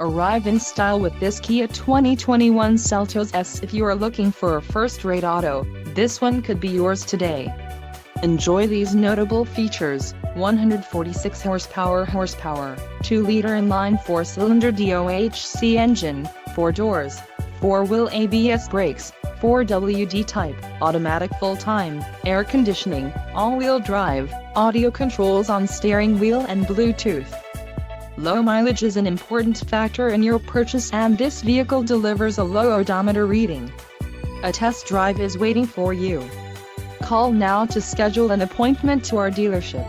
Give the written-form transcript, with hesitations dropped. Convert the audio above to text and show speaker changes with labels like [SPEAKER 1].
[SPEAKER 1] Arrive in style with this Kia 2021 Seltos S. If you are looking for a first-rate auto, this one could be yours today. Enjoy these notable features: 146 horsepower, 2-liter inline 4-cylinder DOHC engine, 4 doors, 4-wheel ABS brakes, 4WD type, automatic full-time, air conditioning, all-wheel drive, audio controls on steering wheel and Bluetooth. Low mileage is an important factor in your purchase, and this vehicle delivers a low odometer reading. A test drive is waiting for you. Call now to schedule an appointment to our dealership.